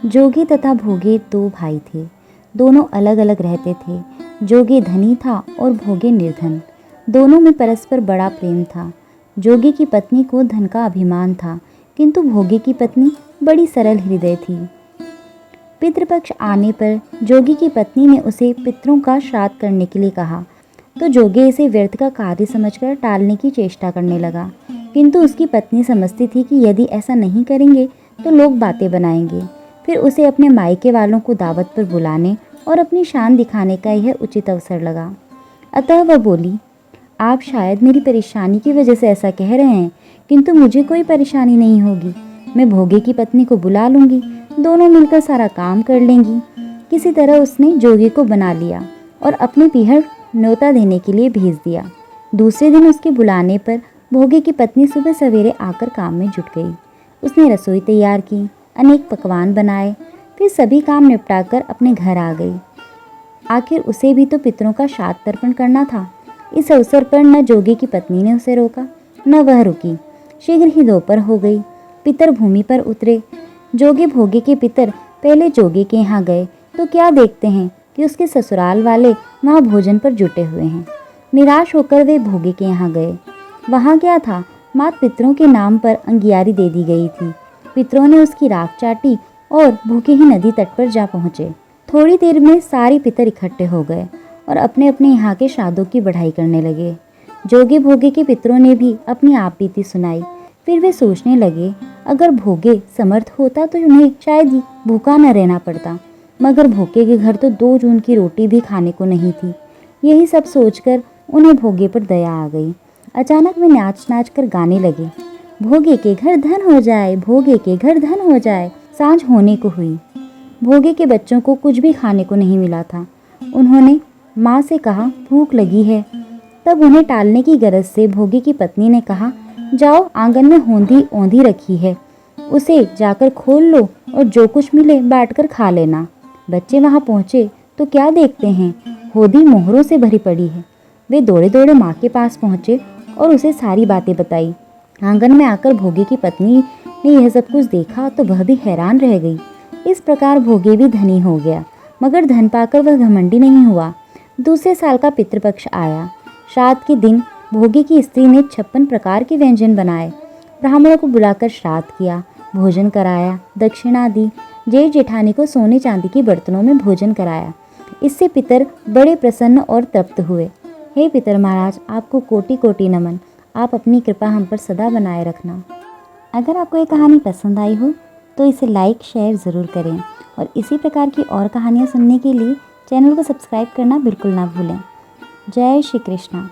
जोगी तथा भोगे दो भाई थे। दोनों अलग अलग रहते थे। जोगी धनी था और भोगे निर्धन। दोनों में परस्पर बड़ा प्रेम था। जोगी की पत्नी को धन का अभिमान था, किंतु भोगे की पत्नी बड़ी सरल हृदय थी। पितृपक्ष आने पर जोगी की पत्नी ने उसे पितरों का श्राद्ध करने के लिए कहा, तो जोगी इसे व्यर्थ का कार्य समझकर टालने की चेष्टा करने लगा। किंतु उसकी पत्नी समझती थी कि यदि ऐसा नहीं करेंगे तो लोग बातें बनाएंगे। फिर उसे अपने मायके वालों को दावत पर बुलाने और अपनी शान दिखाने का यह उचित अवसर लगा। अतः वह बोली, आप शायद मेरी परेशानी की वजह से ऐसा कह रहे हैं, किंतु मुझे कोई परेशानी नहीं होगी। मैं भोगे की पत्नी को बुला लूँगी, दोनों मिलकर सारा काम कर लेंगी। किसी तरह उसने जोगी को बना लिया और अपने पीहर न्योता देने के लिए भेज दिया। दूसरे दिन उसके बुलाने पर भोगे की पत्नी सुबह सवेरे आकर काम में जुट गई। उसने रसोई तैयार की, अनेक पकवान बनाए, फिर सभी काम निपटाकर अपने घर आ गई। आखिर उसे भी तो पितरों का श्राद्ध तर्पण करना था। इस अवसर पर न जोगी की पत्नी ने उसे रोका, न वह रुकी। शीघ्र ही दोपहर हो गई। पितर भूमि पर उतरे। जोगी भोगे के पितर पहले जोगी के यहाँ गए तो क्या देखते हैं कि उसके ससुराल वाले वहाँ भोजन पर जुटे हुए हैं। निराश होकर वे भोगे के यहाँ गए। वहाँ क्या था, मात पितरों के नाम पर अंगियारी दे दी गई थी। पितरों ने उसकी राख चाटी और भूखे ही नदी तट पर जा पहुँचे। थोड़ी देर में सारे पितर इकट्ठे हो गए और अपने अपने यहाँ के श्राद्धों की बढ़ाई करने लगे। जोगी भोगे के पितरों ने भी अपनी आप बीती सुनाई। फिर वे सोचने लगे, अगर भोगे समर्थ होता तो उन्हें शायद भूखा न रहना पड़ता, मगर भोगे के घर तो 2 जून की रोटी भी खाने को नहीं थी। यही सब सोचकर उन्हें भोगे पर दया आ गई। अचानक वे नाच नाच कर गाने लगे, भोगे के घर धन हो जाए, भोगे के घर धन हो जाए। सांझ होने को हुई। भोगे के बच्चों को कुछ भी खाने को नहीं मिला था। उन्होंने माँ से कहा, भूख लगी है। तब उन्हें टालने की गरज से भोगे की पत्नी ने कहा, जाओ आंगन में होंधी औंधी रखी है, उसे जाकर खोल लो और जो कुछ मिले बांटकर खा लेना। बच्चे वहाँ पहुँचे तो क्या देखते हैं, होदी मोहरों से भरी पड़ी है। वे दौड़े दौड़े माँ के पास पहुँचे और उसे सारी बातें बताई। आंगन में आकर भोगे की पत्नी ने यह सब कुछ देखा तो वह भी हैरान रह गई। इस प्रकार भोगे भी धनी हो गया, मगर धन पाकर वह घमंडी नहीं हुआ। दूसरे साल का पितृपक्ष आया। श्राद्ध के दिन भोगे की स्त्री ने 56 प्रकार के व्यंजन बनाए। ब्राह्मणों को बुलाकर श्राद्ध किया, भोजन कराया, दक्षिणा दी। जेठ जेठानी को सोने चांदी के बर्तनों में भोजन कराया। इससे पितर बड़े प्रसन्न और तृप्त हुए। हे पितर महाराज, आपको कोटि कोटि नमन। आप अपनी कृपा हम पर सदा बनाए रखना। अगर आपको ये कहानी पसंद आई हो तो इसे लाइक शेयर ज़रूर करें और इसी प्रकार की और कहानियाँ सुनने के लिए चैनल को सब्सक्राइब करना बिल्कुल ना भूलें। जय श्री कृष्णा।